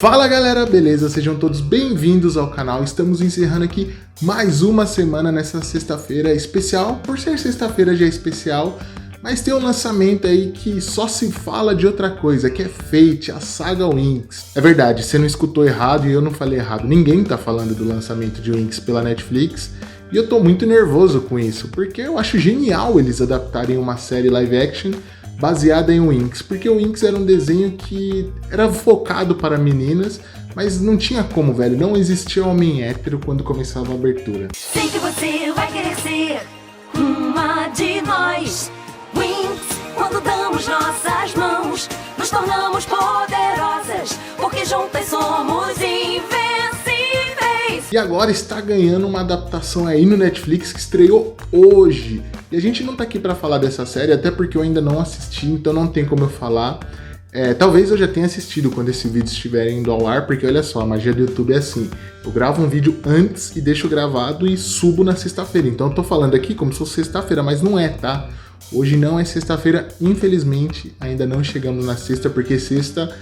Fala galera, beleza? Sejam todos bem-vindos ao canal. Estamos encerrando aqui mais uma semana nessa sexta-feira especial. Por ser sexta-feira já é especial, mas tem um lançamento aí que só se fala de outra coisa, que é Fate, a saga Winx. É verdade, você não escutou errado e eu não falei errado. Ninguém tá falando do lançamento de Winx pela Netflix. E eu tô muito nervoso com isso, porque eu acho genial eles adaptarem uma série live action baseada em Winx, porque o Winx era um desenho que era focado para meninas, mas não tinha como, velho, não existia homem hétero quando começava a abertura. Sei que você vai querer ser uma de nós. Winx, quando damos nossas mãos, nos tornamos poderosas, porque juntas somos invencíveis. E agora está ganhando uma adaptação aí no Netflix que estreou hoje. E a gente não tá aqui para falar dessa série, até porque eu ainda não assisti, então não tem como eu falar. Talvez eu já tenha assistido quando esse vídeo estiver indo ao ar, porque olha só, a magia do YouTube é assim. Eu gravo um vídeo antes e deixo gravado e subo na sexta-feira. Então eu tô falando aqui como se fosse sexta-feira, mas não é, tá? Hoje não é sexta-feira, infelizmente, ainda não chegamos na sexta, porque sexta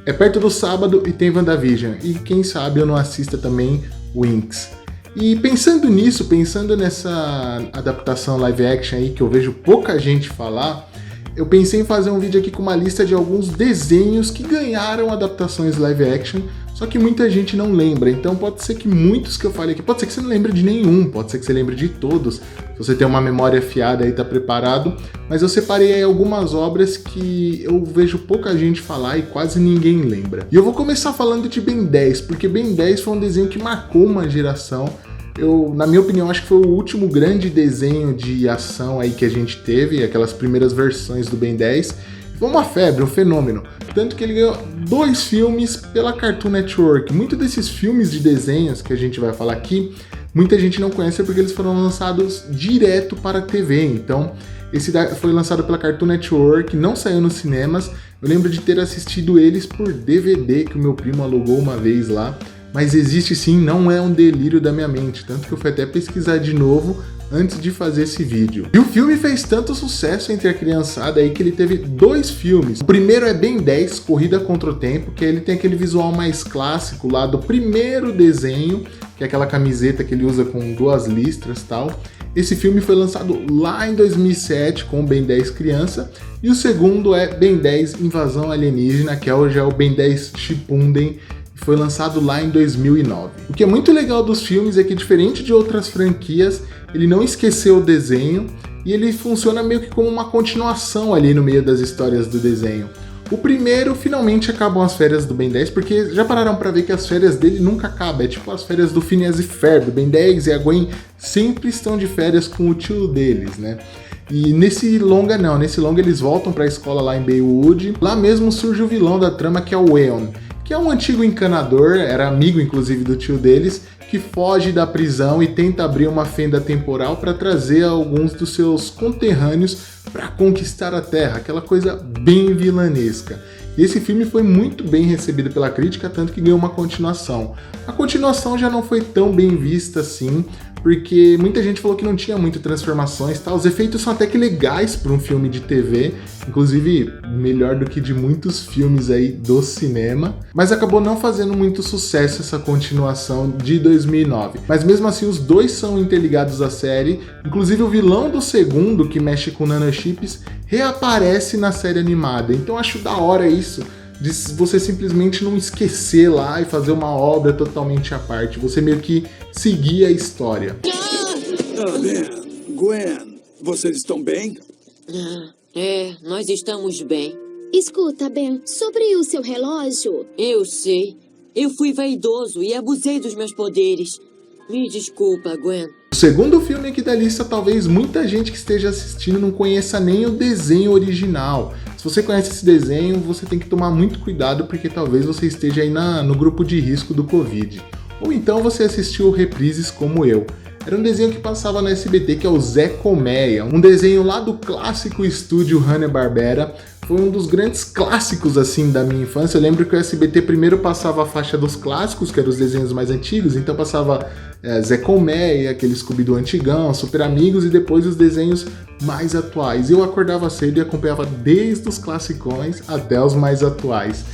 é perto do sábado e tem WandaVision. E quem sabe eu não assista também Winx. E pensando nisso, pensando nessa adaptação live action aí que eu vejo pouca gente falar, eu pensei em fazer um vídeo aqui com uma lista de alguns desenhos que ganharam adaptações live action, só que muita gente não lembra. Então pode ser que muitos que eu falei aqui, pode ser que você não lembre de nenhum, pode ser que você lembre de todos, se você tem uma memória afiada aí, tá preparado. Mas eu separei aí algumas obras que eu vejo pouca gente falar e quase ninguém lembra. E eu vou começar falando de Ben 10, porque Ben 10 foi um desenho que marcou uma geração. Na minha opinião, acho que foi o último grande desenho de ação aí que a gente teve, aquelas primeiras versões do Ben 10. Foi uma febre, um fenômeno. Tanto que ele ganhou 2 filmes pela Cartoon Network. Muitos desses filmes de desenhos que a gente vai falar aqui, muita gente não conhece porque eles foram lançados direto para a TV. Então, esse foi lançado pela Cartoon Network, não saiu nos cinemas. Eu lembro de ter assistido eles por DVD, que o meu primo alugou uma vez lá. Mas existe sim, não é um delírio da minha mente, tanto que eu fui até pesquisar de novo antes de fazer esse vídeo. E o filme fez tanto sucesso entre a criançada aí que ele teve 2 filmes. O primeiro é Ben 10, Corrida contra o Tempo, que ele tem aquele visual mais clássico lá do primeiro desenho, que é aquela camiseta que ele usa com 2 listras e tal. Esse filme foi lançado lá em 2007 com o Ben 10 criança, e o segundo é Ben 10 Invasão Alienígena, que hoje é o Ben 10 Shippuden, foi lançado lá em 2009. O que é muito legal dos filmes é que, diferente de outras franquias, ele não esqueceu o desenho e ele funciona meio que como uma continuação ali no meio das histórias do desenho. O primeiro, finalmente acabam as férias do Ben 10, porque já pararam pra ver que as férias dele nunca acabam, é tipo as férias do Phineas e Ferb. Ben 10 e a Gwen sempre estão de férias com o tio deles, né? E nesse longa não, nesse longa eles voltam pra escola lá em Baywood. Lá mesmo surge o vilão da trama, que é o Eon, que é um antigo encanador, era amigo inclusive do tio deles, que foge da prisão e tenta abrir uma fenda temporal para trazer alguns dos seus conterrâneos para conquistar a Terra, aquela coisa bem vilanesca. E esse filme foi muito bem recebido pela crítica, tanto que ganhou uma continuação. A continuação já não foi tão bem vista assim, porque muita gente falou que não tinha muito transformações, tá? Os efeitos são até que legais para um filme de TV, inclusive melhor do que de muitos filmes aí do cinema, mas acabou não fazendo muito sucesso essa continuação de 2009. Mas mesmo assim os 2 são interligados à série, inclusive o vilão do segundo, que mexe com nanochips, reaparece na série animada. Então acho da hora isso, de você simplesmente não esquecer lá e fazer uma obra totalmente à parte, você meio que seguir a história. Ben, Gwen, vocês estão bem? Nós estamos bem. Escuta, Ben, sobre o seu relógio... Eu sei. Eu fui vaidoso e abusei dos meus poderes. Me desculpa, Gwen. O segundo filme aqui da lista, talvez muita gente que esteja assistindo não conheça nem o desenho original. Se você conhece esse desenho, você tem que tomar muito cuidado, porque talvez você esteja aí no grupo de risco do Covid. Ou então você assistiu reprises como eu. Era um desenho que passava na SBT, que é o Zé Colmeia, um desenho lá do clássico estúdio Hanna-Barbera. Foi um dos grandes clássicos assim da minha infância. Eu lembro que o SBT primeiro passava a faixa dos clássicos, que eram os desenhos mais antigos, então passava Zé Colmeia, aquele Scooby-Doo antigão, Super Amigos, e depois os desenhos mais atuais. Eu acordava cedo e acompanhava desde os classicões até os mais atuais.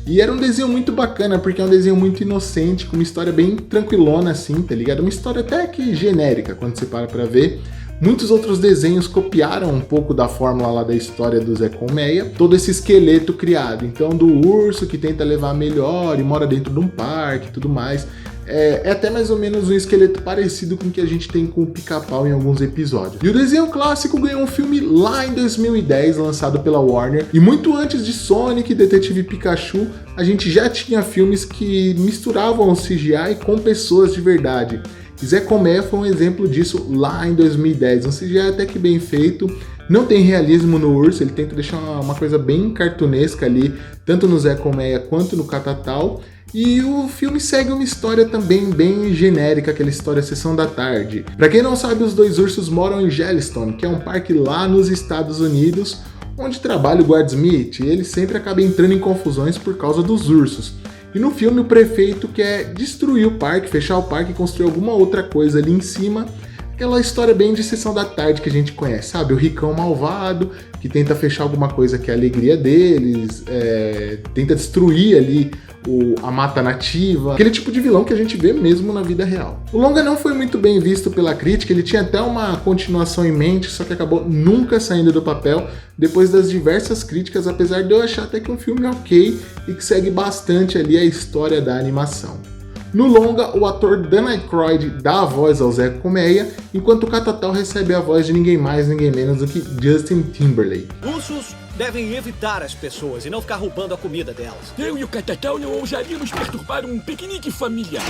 E era um desenho muito bacana, porque é um desenho muito inocente, com uma história bem tranquilona assim, tá ligado? Uma história até que genérica, quando você para pra ver. Muitos outros desenhos copiaram um pouco da fórmula lá da história do Zé Colmeia, todo esse esqueleto criado. Então, do urso que tenta levar melhor e mora dentro de um parque e tudo mais. É até mais ou menos um esqueleto parecido com o que a gente tem com o Pica-Pau em alguns episódios. E o desenho clássico ganhou um filme lá em 2010, lançado pela Warner. E muito antes de Sonic, Detetive Pikachu, a gente já tinha filmes que misturavam o CGI com pessoas de verdade. E Zé Colmeia foi um exemplo disso lá em 2010. Um CGI até que bem feito. Não tem realismo no urso, ele tenta deixar uma coisa bem cartunesca ali, tanto no Zé Colmeia quanto no Catatal. E o filme segue uma história também bem genérica, aquela história Sessão da Tarde. Pra quem não sabe, os dois ursos moram em Yellowstone, que é um parque lá nos Estados Unidos, onde trabalha o Guard Smith, e ele sempre acaba entrando em confusões por causa dos ursos. E no filme o prefeito quer destruir o parque, fechar o parque e construir alguma outra coisa ali em cima. Aquela história bem de Sessão da Tarde que a gente conhece, sabe? O ricão malvado que tenta fechar alguma coisa que é a alegria deles, tenta destruir ali a mata nativa, aquele tipo de vilão que a gente vê mesmo na vida real. O longa não foi muito bem visto pela crítica, ele tinha até uma continuação em mente, só que acabou nunca saindo do papel depois das diversas críticas, apesar de eu achar até que é um filme ok e que segue bastante ali a história da animação. No longa, o ator Dan Aykroyd dá a voz ao Zé Colmeia, enquanto o Catatal recebe a voz de ninguém mais, ninguém menos do que Justin Timberlake. Ursos devem evitar as pessoas e não ficar roubando a comida delas. Eu e o Catatal não ousaríamos perturbar um piquenique familiar.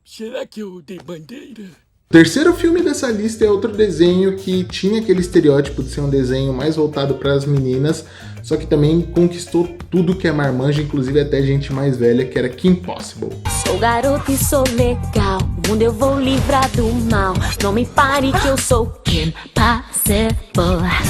Será que eu dei bandeira? O terceiro filme dessa lista é outro desenho que tinha aquele estereótipo de ser um desenho mais voltado para as meninas, só que também conquistou tudo que é marmanja, inclusive até gente mais velha, que era Kim Possible. Sou garoto e sou legal, o mundo eu vou livrar do mal. Não me pare que eu sou Kim Possible.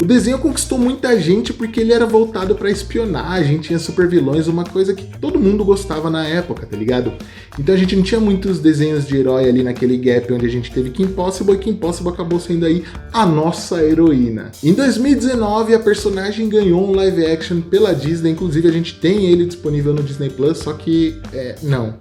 O desenho conquistou muita gente porque ele era voltado pra espionagem, tinha super vilões, uma coisa que todo mundo gostava na época, tá ligado? Então a gente não tinha muitos desenhos de herói ali naquele gap onde a gente teve Kim Possible, e Kim Possible acabou sendo aí a nossa heroína. Em 2019 a personagem ganhou um live action pela Disney, inclusive a gente tem ele disponível no Disney Plus, só que não.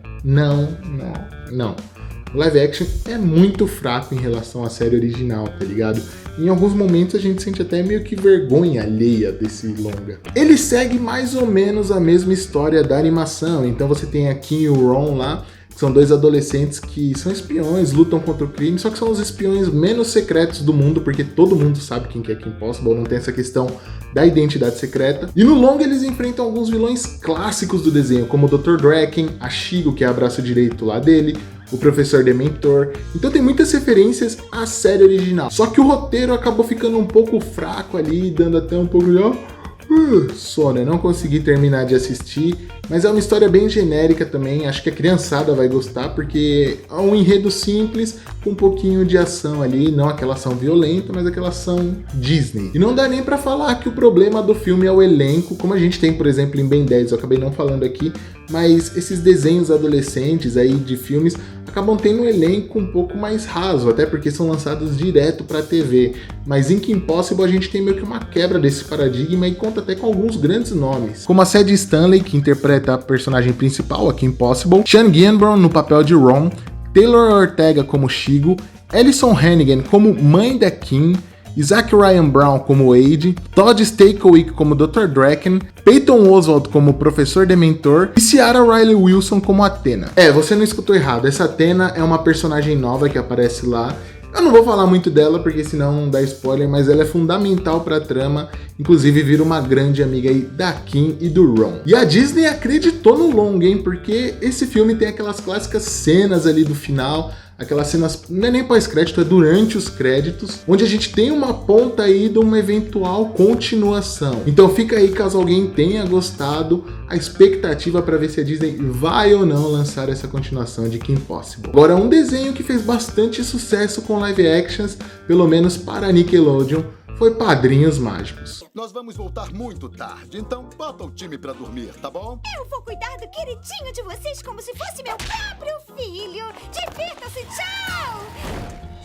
O live action é muito fraco em relação à série original, tá ligado? Em alguns momentos a gente sente até meio que vergonha alheia desse longa. Ele segue mais ou menos a mesma história da animação, então você tem a Kim e o Ron lá, que são dois adolescentes que são espiões, lutam contra o crime, só que são os espiões menos secretos do mundo, porque todo mundo sabe quem que é Kim Possible, não tem essa questão da identidade secreta. E no longa eles enfrentam alguns vilões clássicos do desenho, como o Dr. Draken, a Shigo, que é o braço direito lá dele, o Professor Dementor. Então tem muitas referências à série original. Só que o roteiro acabou ficando um pouco fraco ali, dando até um pouco de sono. Eu não consegui terminar de assistir, mas é uma história bem genérica também. Acho que a criançada vai gostar, porque é um enredo simples com um pouquinho de ação ali, não aquela ação violenta, mas aquela ação Disney. E não dá nem pra falar que o problema do filme é o elenco, como a gente tem, por exemplo, em Ben 10, eu acabei não falando aqui, mas esses desenhos adolescentes aí de filmes acabam tendo um elenco um pouco mais raso, até porque são lançados direto pra TV. Mas em Kim Possible a gente tem meio que uma quebra desse paradigma e conta até com alguns grandes nomes, como a Sadie Stanley, que interpreta a personagem principal, a Kim Possible, Sean Gambron no papel de Ron, Taylor Ortega como Shigo, Alyson Hannigan como mãe da Kim, Isaac Ryan Brown como Wade, Todd Stakelwick como Dr. Draken, Peyton Oswalt como Professor Dementor e Ciara Riley Wilson como Athena. Você não escutou errado, essa Athena é uma personagem nova que aparece lá. Eu não vou falar muito dela, porque senão não dá spoiler, mas ela é fundamental pra trama, inclusive vira uma grande amiga aí da Kim e do Ron. E a Disney acreditou no longa, hein, porque esse filme tem aquelas clássicas cenas ali do final, aquelas cenas, não é nem pós-crédito, é durante os créditos, onde a gente tem uma ponta aí de uma eventual continuação. Então fica aí, caso alguém tenha gostado, a expectativa para ver se a Disney vai ou não lançar essa continuação de Kim Possible. Agora, um desenho que fez bastante sucesso com live actions, pelo menos para a Nickelodeon, foi Padrinhos Mágicos. Nós vamos voltar muito tarde, então bota o time pra dormir, tá bom? Eu vou cuidar do queridinho de vocês como se fosse meu próprio filho. Divirtam-se, tchau!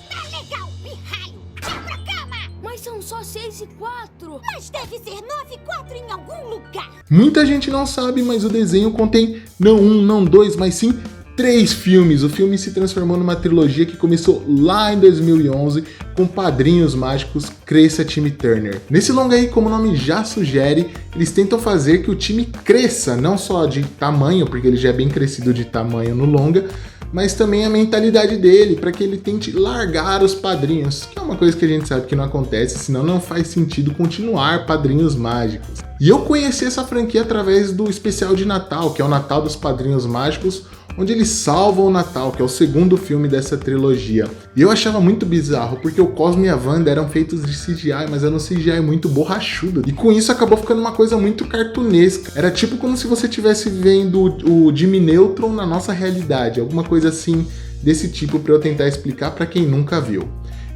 Tá legal, pirralho! Tchau pra cama! Mas Mas são só 6 e 4. Mas deve ser 9 e 4 em algum lugar. Muita gente não sabe, mas o desenho contém não um, não dois, mas sim 3 filmes. O filme se transformou numa trilogia que começou lá em 2011 com Padrinhos Mágicos Cresça Time Turner. Nesse longa aí, como o nome já sugere, eles tentam fazer que o time cresça, não só de tamanho, porque ele já é bem crescido de tamanho no longa, mas também a mentalidade dele, para que ele tente largar os padrinhos, que é uma coisa que a gente sabe que não acontece, senão não faz sentido continuar Padrinhos Mágicos. E eu conheci essa franquia através do especial de Natal, que é o Natal dos Padrinhos Mágicos, onde eles salvam o Natal, que é o segundo filme dessa trilogia. E eu achava muito bizarro, porque o Cosmo e a Wanda eram feitos de CGI, mas era um CGI muito borrachudo. E com isso acabou ficando uma coisa muito cartunesca. Era tipo como se você estivesse vendo o Jimmy Neutron na nossa realidade, alguma coisa assim desse tipo para eu tentar explicar para quem nunca viu.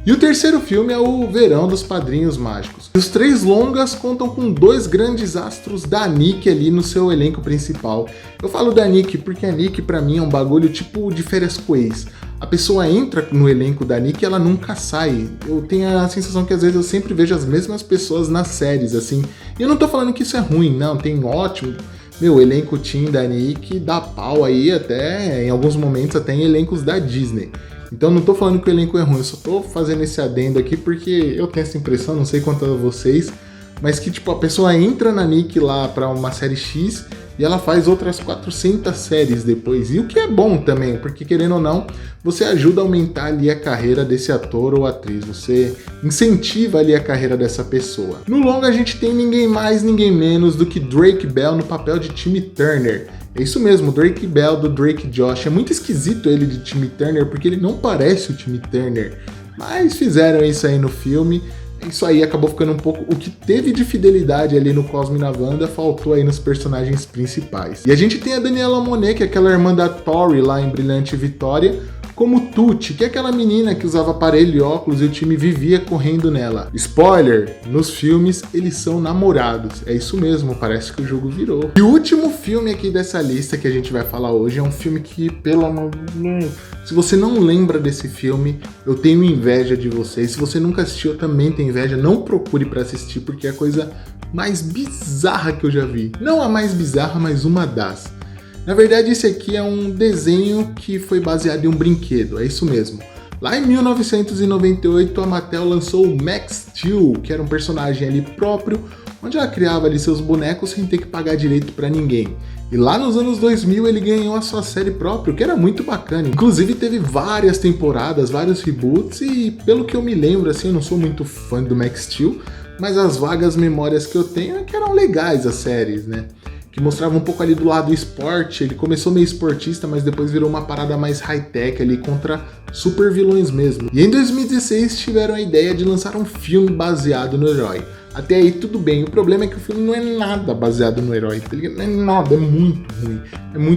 E o terceiro filme é o Verão dos Padrinhos Mágicos. Os 3 longas contam com 2 grandes astros da Nick ali no seu elenco principal. Eu falo da Nick porque a Nick pra mim é um bagulho tipo de férias com ex. A pessoa entra no elenco da Nick e ela nunca sai. Eu tenho a sensação que às vezes eu sempre vejo as mesmas pessoas nas séries, assim. E eu não tô falando que isso é ruim, não, tem ótimo. Meu, elenco team da Nick dá pau aí até, em alguns momentos, até em elencos da Disney. Então não tô falando que o elenco é ruim, eu só tô fazendo esse adendo aqui porque eu tenho essa impressão, não sei quanto a vocês, mas que tipo, a pessoa entra na Nick lá pra uma série X e ela faz outras 400 séries depois. E o que é bom também, porque querendo ou não, você ajuda a aumentar ali a carreira desse ator ou atriz, você incentiva ali a carreira dessa pessoa. No longa a gente tem ninguém mais, ninguém menos do que Drake Bell no papel de Timmy Turner. É isso mesmo, Drake Bell do Drake Josh. É muito esquisito ele de Timmy Turner, porque ele não parece o Timmy Turner. Mas fizeram isso aí no filme. Isso aí acabou ficando um pouco... O que teve de fidelidade ali no Cosmo e na Wanda faltou aí nos personagens principais. E a gente tem a Daniela Monet, que é aquela irmã da Tori lá em Brilhante Vitória, como Tutti, que é aquela menina que usava aparelho e óculos e o time vivia correndo nela. Spoiler, nos filmes eles são namorados. É isso mesmo, parece que o jogo virou. E o último filme aqui dessa lista que a gente vai falar hoje é um filme que, pelo amor de Deus, se você não lembra desse filme, eu tenho inveja de você. Se você nunca assistiu, eu também tenho inveja. Não procure pra assistir, porque é a coisa mais bizarra que eu já vi. Não a mais bizarra, mas uma das. Na verdade, esse aqui é um desenho que foi baseado em um brinquedo, é isso mesmo. Lá em 1998, a Mattel lançou o Max Steel, que era um personagem ali próprio, onde ela criava ali seus bonecos sem ter que pagar direito pra ninguém. E lá nos anos 2000 ele ganhou a sua série própria, que era muito bacana. Inclusive teve várias temporadas, vários reboots e pelo que eu me lembro, assim, eu não sou muito fã do Max Steel, mas as vagas memórias que eu tenho é que eram legais as séries, né? Que mostrava um pouco ali do lado do esporte. Ele começou meio esportista, mas depois virou uma parada mais high-tech ali contra super vilões mesmo. E em 2016 tiveram a ideia de lançar um filme baseado no herói. Até aí tudo bem, o problema é que o filme não é nada baseado no herói, tá ligado? Não é nada, é muito ruim.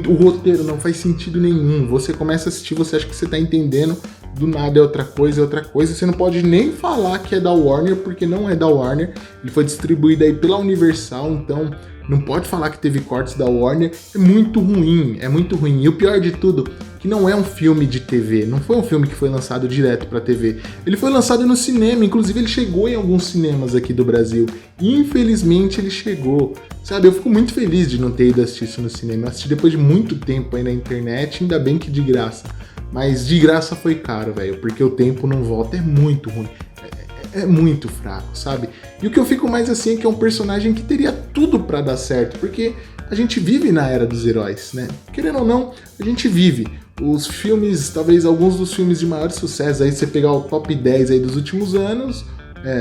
O roteiro não faz sentido nenhum. Você começa a assistir, você acha que você tá entendendo, do nada é outra coisa. Você não pode nem falar que é da Warner, porque não é da Warner. Ele foi distribuído aí pela Universal, então não pode falar que teve cortes da Warner. É muito ruim, é muito ruim. E o pior de tudo, que não é um filme de TV, não foi um filme que foi lançado direto pra TV. Ele foi lançado no cinema, inclusive ele chegou em alguns cinemas aqui do Brasil. Infelizmente ele chegou. Sabe, eu fico muito feliz de não ter ido assistir isso no cinema. Eu assisti depois de muito tempo aí na internet, ainda bem que de graça. Mas de graça foi caro, velho, porque o tempo não volta, é muito ruim. É muito fraco, sabe? E o que eu fico mais assim é que é um personagem que teria tudo pra dar certo, porque a gente vive na era dos heróis, né? Querendo ou não, a gente vive. Os filmes, talvez alguns dos filmes de maior sucesso, aí você pegar o top 10 aí dos últimos anos,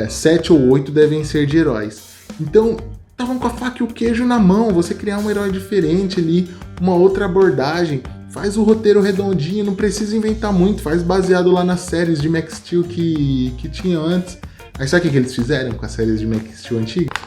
7 ou 8 devem ser de heróis. Então, estavam com a faca e o queijo na mão, você criar um herói diferente ali, uma outra abordagem. Faz o roteiro redondinho, não precisa inventar muito, faz baseado lá nas séries de Max Steel que tinha antes. Aí sabe o que eles fizeram com as séries de Max Steel antigas?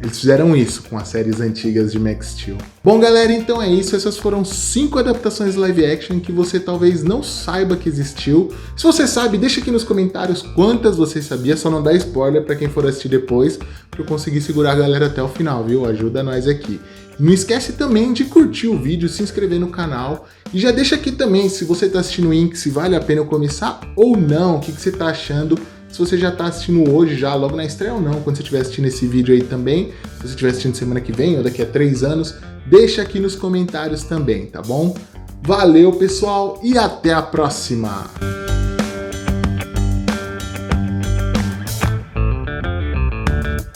Eles fizeram isso com as séries antigas de Max Steel. Bom, galera, então é isso. Essas foram 5 adaptações live action que você talvez não saiba que existiu. Se você sabe, deixa aqui nos comentários quantas você sabia. Só não dá spoiler pra quem for assistir depois, pra eu conseguir segurar a galera até o final, viu? Ajuda nós aqui. Não esquece também de curtir o vídeo, se inscrever no canal. E já deixa aqui também, se você tá assistindo o Inc, se vale a pena eu começar ou não. O que você tá achando? Se você já tá assistindo hoje, já logo na estreia ou não, quando você estiver assistindo esse vídeo aí também, se você estiver assistindo semana que vem ou daqui a 3 anos, deixa aqui nos comentários também, tá bom? Valeu, pessoal, e até a próxima!